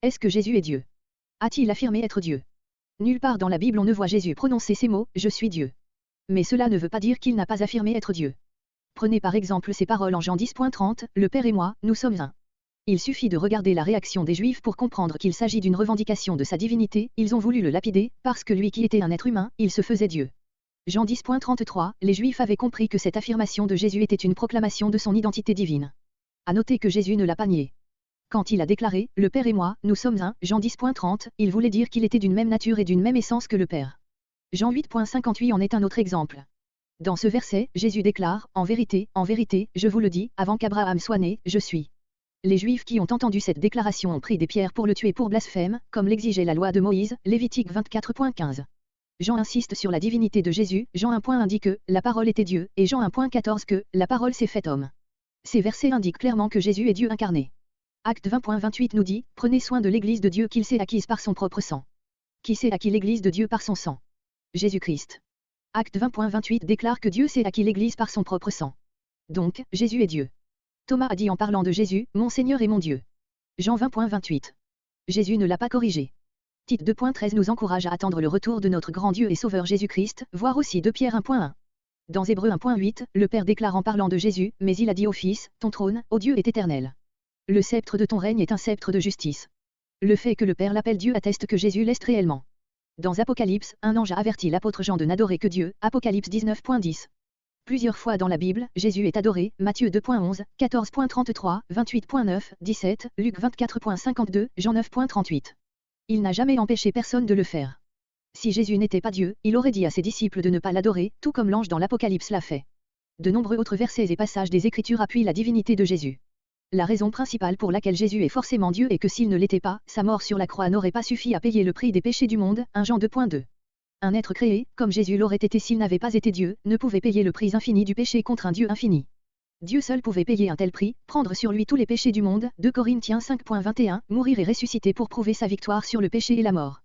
Est-ce que Jésus est Dieu? A-t-il affirmé être Dieu? Nulle part dans la Bible on ne voit Jésus prononcer ces mots, je suis Dieu. Mais cela ne veut pas dire qu'il n'a pas affirmé être Dieu. Prenez par exemple ces paroles en Jean 10.30, le Père et moi, nous sommes un. Il suffit de regarder la réaction des Juifs pour comprendre qu'il s'agit d'une revendication de sa divinité, ils ont voulu le lapider, parce que lui qui était un être humain, il se faisait Dieu. Jean 10.33, les Juifs avaient compris que cette affirmation de Jésus était une proclamation de son identité divine. À noter que Jésus ne l'a pas nié. Quand il a déclaré « Le Père et moi, nous sommes un », Jean 10.30, il voulait dire qu'il était d'une même nature et d'une même essence que le Père. Jean 8.58 en est un autre exemple. Dans ce verset, Jésus déclare « En vérité, je vous le dis, avant qu'Abraham soit né, je suis ». Les Juifs qui ont entendu cette déclaration ont pris des pierres pour le tuer pour blasphème, comme l'exigeait la loi de Moïse, Lévitique 24.15. Jean insiste sur la divinité de Jésus, Jean 1. Indique que la parole était Dieu, et Jean 1.14 que la parole s'est faite homme. Ces versets indiquent clairement que Jésus est Dieu incarné. Acte 20.28 nous dit, prenez soin de l'Église de Dieu qu'il s'est acquise par son propre sang. Qui s'est acquis l'Église de Dieu par son sang? Jésus-Christ. Acte 20.28 déclare que Dieu s'est acquis l'Église par son propre sang. Donc, Jésus est Dieu. Thomas a dit en parlant de Jésus, mon Seigneur et mon Dieu. Jean 20.28. Jésus ne l'a pas corrigé. Tite 2.13 nous encourage à attendre le retour de notre grand Dieu et Sauveur Jésus-Christ, voir aussi 2 Pierre 1.1. Dans Hébreux 1.8, le Père déclare en parlant de Jésus, mais il a dit au Fils, ton trône, ô Dieu, est éternel. Le sceptre de ton règne est un sceptre de justice. Le fait que le Père l'appelle Dieu atteste que Jésus l'est réellement. Dans Apocalypse, un ange a averti l'apôtre Jean de n'adorer que Dieu, Apocalypse 19.10. Plusieurs fois dans la Bible, Jésus est adoré, Matthieu 2.11, 14.33, 28.9, 17, Luc 24.52, Jean 9.38. Il n'a jamais empêché personne de le faire. Si Jésus n'était pas Dieu, il aurait dit à ses disciples de ne pas l'adorer, tout comme l'ange dans l'Apocalypse l'a fait. De nombreux autres versets et passages des Écritures appuient la divinité de Jésus. La raison principale pour laquelle Jésus est forcément Dieu est que s'il ne l'était pas, sa mort sur la croix n'aurait pas suffi à payer le prix des péchés du monde, 1 Jean 2.2. Un être créé, comme Jésus l'aurait été s'il n'avait pas été Dieu, ne pouvait payer le prix infini du péché contre un Dieu infini. Dieu seul pouvait payer un tel prix, prendre sur lui tous les péchés du monde, 2 Corinthiens 5.21, mourir et ressusciter pour prouver sa victoire sur le péché et la mort.